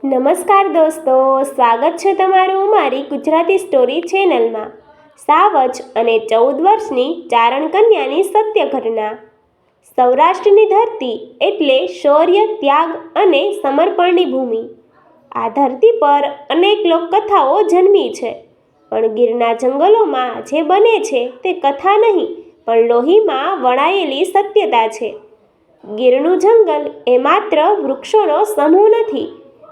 નમસ્કાર દોસ્તો, સ્વાગત છે તમારું મારી ગુજરાતી સ્ટોરી ચેનલમાં। સાવજ અને 14 વર્ષની ચારણ કન્યાની સત્ય ઘટના। સૌરાષ્ટ્રની ધરતી એટલે શૌર્ય, ત્યાગ અને સમર્પણની ભૂમિ। આ ધરતી પર અનેક લોકકથાઓ જન્મી છે, પણ ગીરના જંગલોમાં જે બને છે તે કથા નહીં, પણ લોહીમાં વણાયેલી સત્યતા છે। ગીરનું જંગલ એ માત્ર વૃક્ષોનો સમૂહ નથી,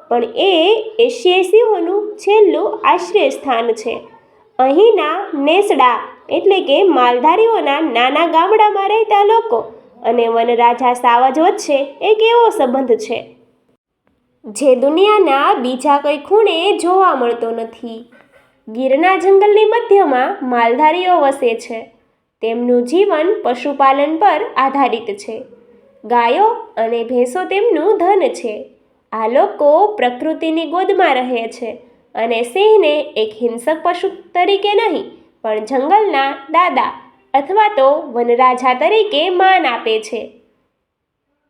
પણ એ એશિયાઈ સિંહોનું છેલ્લું આશ્રય સ્થાન છે। અહીંના નેસડા એટલે કે માલધારીઓના નાના ગામડામાં રહેતા લોકો અને વનરાજા સાવજ વચ્ચે એક એવો સંબંધ છે જે દુનિયાના બીજા કોઈ ખૂણે જોવા મળતો નથી। ગીરના જંગલની મધ્યમાં માલધારીઓ વસે છે। તેમનું જીવન પશુપાલન પર આધારિત છે। ગાયો અને ભેંસો તેમનું ધન છે। આ લોકો પ્રકૃતિની ગોદમાં રહે છે અને સિંહને એક હિંસક પશુ તરીકે નહીં, પણ જંગલના દાદા અથવા તો વનરાજા તરીકે માન આપે છે।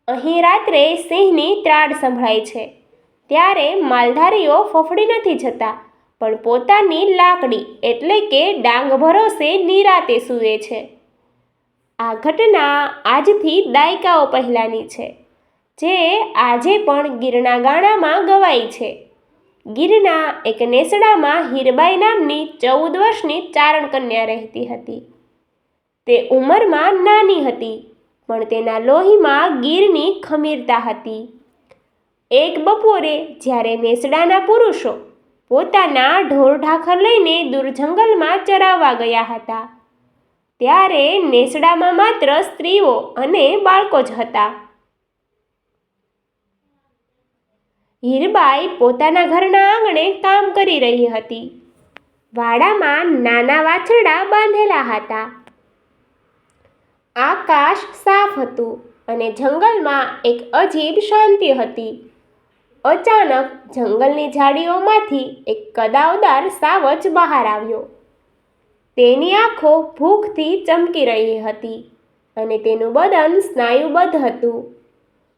અહીં રાત્રે સિંહની ત્રાડ સંભળાય છે ત્યારે માલધારીઓ ફફડી નથી જતા, પણ પોતાની લાકડી એટલે કે ડાંગ ભરોસે નિરાતે સૂવે છે। આ ઘટના આજથી દાયકાઓ પહેલાંની છે, જે આજે પણ ગીરના ગાળામાં ગવાય છે। ગીરના એક નેસડામાં હીરબાઈ નામની 14 વર્ષની ચારણ કન્યા રહેતી હતી। તે ઉંમરમાં નાની હતી, પણ તેના લોહીમાં ગીરની ખમીરતા હતી। એક બપોરે જ્યારે નેસડાના પુરુષો પોતાના ઢોર ઢાખર લઈને દૂર જંગલમાં ચરાવવા ગયા હતા, ત્યારે નેસડામાં માત્ર સ્ત્રીઓ અને બાળકો જ હતા। હીરબાઈ પોતાના ઘરના આંગણે કામ કરી રહી હતી। વાડામાં નાના વાછરડા બાંધેલા હતા। આકાશ સાફ હતું અને જંગલમાં એક અજીબ શાંતિ હતી। અચાનક જંગલની ઝાડીઓમાંથી એક કદાવદાર સાવજ બહાર આવ્યો। તેની આંખો ભૂખથી ચમકી રહી હતી અને તેનું બદન સ્નાયુબદ્ધ હતું।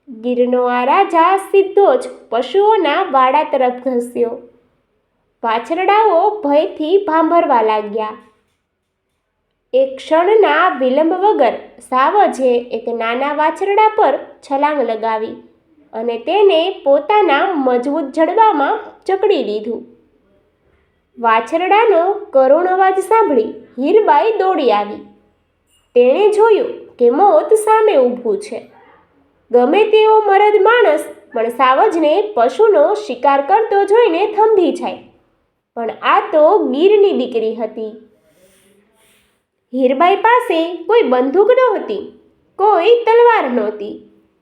ગીરનો આ રાજા સીધો જ પશુઓના વાડા તરફ ધસ્યો। વાછરડાઓ ભયથી ભાંભરવા લાગ્યા। એક ક્ષણના વિલંબ વગર સાવજે એક નાના વાછરડા પર છલાંગ લગાવી અને તેને પોતાના મજબૂત જડબામાં જકડી લીધું। વાછરડાનો કરુણ અવાજ સાંભળી હીરબાઈ દોડી આવી। તેણે જોયું કે મોત સામે ઊભું છે। ગમે તેવો મરદ માણસ પણ સાવજને પશુનો શિકાર કરતો જોઈને થંભી જાય, પણ આ તો ગીરની દીકરી હતી। હીરબાઈ પાસે કોઈ બંદૂક નહોતી, કોઈ તલવાર નહોતી।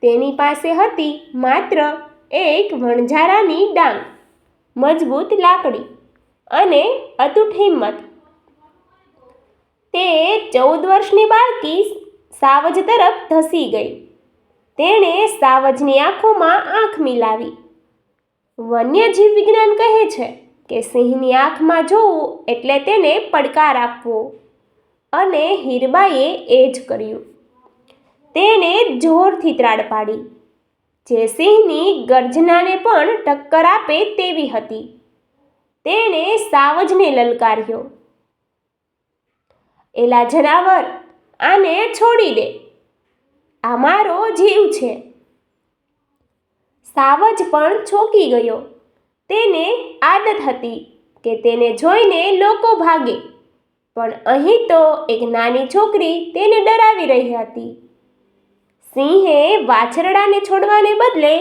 તેની પાસે હતી માત્ર એક વણઝારાની ડાંગ, મજબૂત લાકડી અને અતૂટ હિંમત। તે 14 વર્ષની બાળકી સાવજ તરફ ધસી ગઈ। તેણે સાવજની આંખોમાં આંખ મિલાવી। વન્યજીવ વિજ્ઞાન કહે છે કે સિંહની આંખમાં જોવું એટલે તેને પડકાર આપવો, અને હીરબાઈએ એ જ કર્યું। તેણે જોરથી ત્રાડ પાડી, જે સિંહની ગર્જનાને પણ ટક્કર આપે તેવી હતી। તેણે સાવજને લલકાર્યો, "એલા જનાવર, આને છોડી દે, આ મારો જીવ છે।" સાવજ પણ ચોંકી ગયો। તેને આદત હતી કે તેને જોઈને લોકો ભાગે, પણ અહીં તો એક નાની છોકરી તેને ડરાવી રહી હતી। સિંહે વાછરડાને છોડવાને બદલે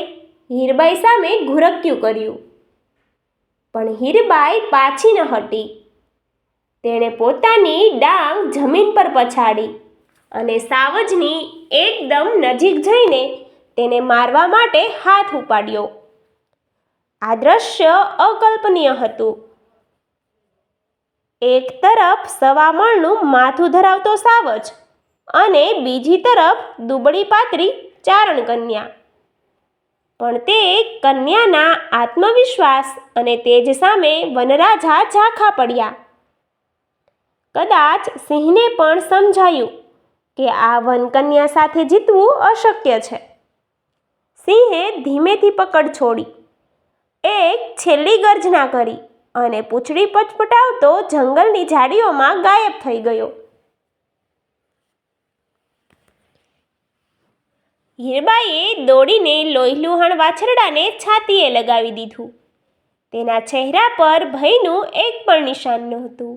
હીરબાઈ સામે ઘુરક્યું કર્યું, પણ હીરબાઈ પાછી ન હટી। તેણે પોતાની ડાંગ જમીન પર પછાડી અને સાવજની એકદમ નજીક જઈને તેને મારવા માટે હાથ ઉપાડ્યો। આ દ્રશ્ય અકલ્પનીય હતું। એક તરફ 1.25 મણનું માથું ધરાવતો સાવજ અને બીજી તરફ દુબળી પાતળી ચારણ કન્યા, પણ તે કન્યાના આત્મવિશ્વાસ અને તેજ સામે વનરાજા ઝાંખા પડ્યા। કદાચ સિંહને પણ સમજાયું કે આ વનકન્યા સાથે જીતવું અશક્ય છે। સિંહે ધીમેથી પકડ છોડી। એક છેલ્લી ગર્જના કરી અને પૂંછડી પટપટાવતો જંગલની ઝાડીઓમાં ગાયબ થઈ ગયો. હીરબાઈએ દોડીને લોહીલુહાણ વાછરડાને છાતીએ લગાવી દીધું. તેના ચહેરા પર ભયનું એક પણ નિશાન નહોતું,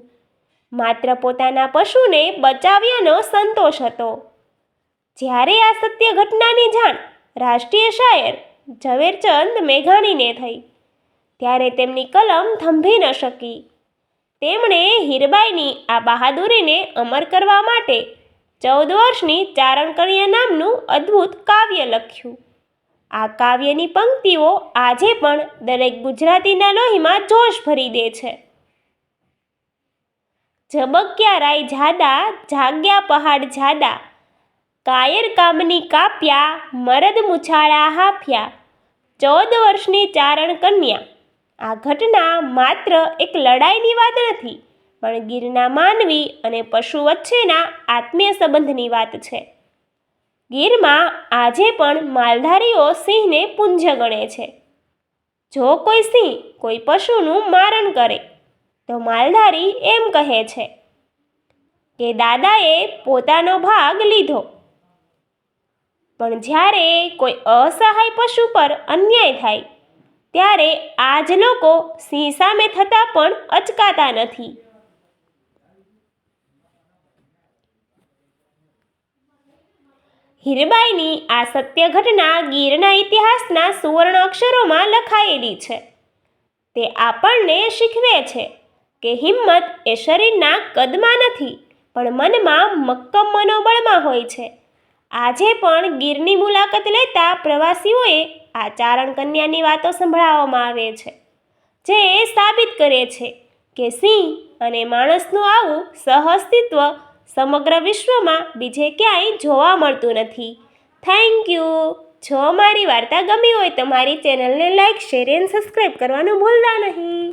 માત્ર પોતાના પશુને બચાવ્યાનો સંતોષ હતો. જ્યારે આ સત્ય ઘટનાની જાણ રાષ્ટ્રીય શાયર ઝવેરચંદ મેઘાણીને થઈ, ત્યારે તેમની કલમ થંભી ન શકી. તેમણે હીરબાઈની આ બહાદુરીને અમર કરવા માટે 14 વર્ષની ચારણકન્યા નામનું અદ્ભુત કાવ્ય લખ્યું. આ કાવ્યની પંક્તિઓ આજે પણ દરેક ગુજરાતીના લોહીમાં જોશ ભરી દે છે. ઝબક્યા રાય જાદા, જાગ્યા પહાડ જાદા, કાયર કામની કાપ્યા, મરદ મુછાળા હાફ્યા. 14 વર્ષની ચારણ કન્યા. આ ઘટના માત્ર એક લડાઈની વાત નથી, પણ ગીરના માનવી અને પશુ વચ્ચેના આત્મીય સંબંધની વાત છે. ગીરમાં આજે પણ માલધારીઓ સિંહને પૂજ્ય ગણે છે. જો કોઈ સિંહ કોઈ પશુનું મારણ કરે તો માલધારી એમ કહે છે કે દાદાએ પોતાનો ભાગ લીધો. પણ જ્યારે કોઈ અસહાય પશુ પર અન્યાય થાય, ત્યારે આ જ લોકો સિંહ સામે થતાં પણ અચકાતા નથી. હીરબાઈની આ સત્ય ઘટના ગીરના ઇતિહાસના સુવર્ણ અક્ષરોમાં લખાયેલી છે. તે આપણને શીખવે છે કે હિંમત એ શરીરના કદમાં નથી, પણ મનમાં મક્કમ મનોબળમાં હોય છે. આજે પણ ગીરની મુલાકાત લેતા પ્રવાસીઓએ આ ચારણ કન્યાની વાતો સંભળાવવામાં આવે છે, જે સાબિત કરે છે કે સિંહ અને માણસનું આવું સહઅસ્તિત્વ સમગ્ર વિશ્વમાં બીજે ક્યાંય જોવા મળતું નથી. Thank you. જો મારી વાર્તા ગમી હોય તો મારી ચેનલને લાઈક, શેર અને સબસ્ક્રાઈબ કરવાનું ભૂલતા નહીં.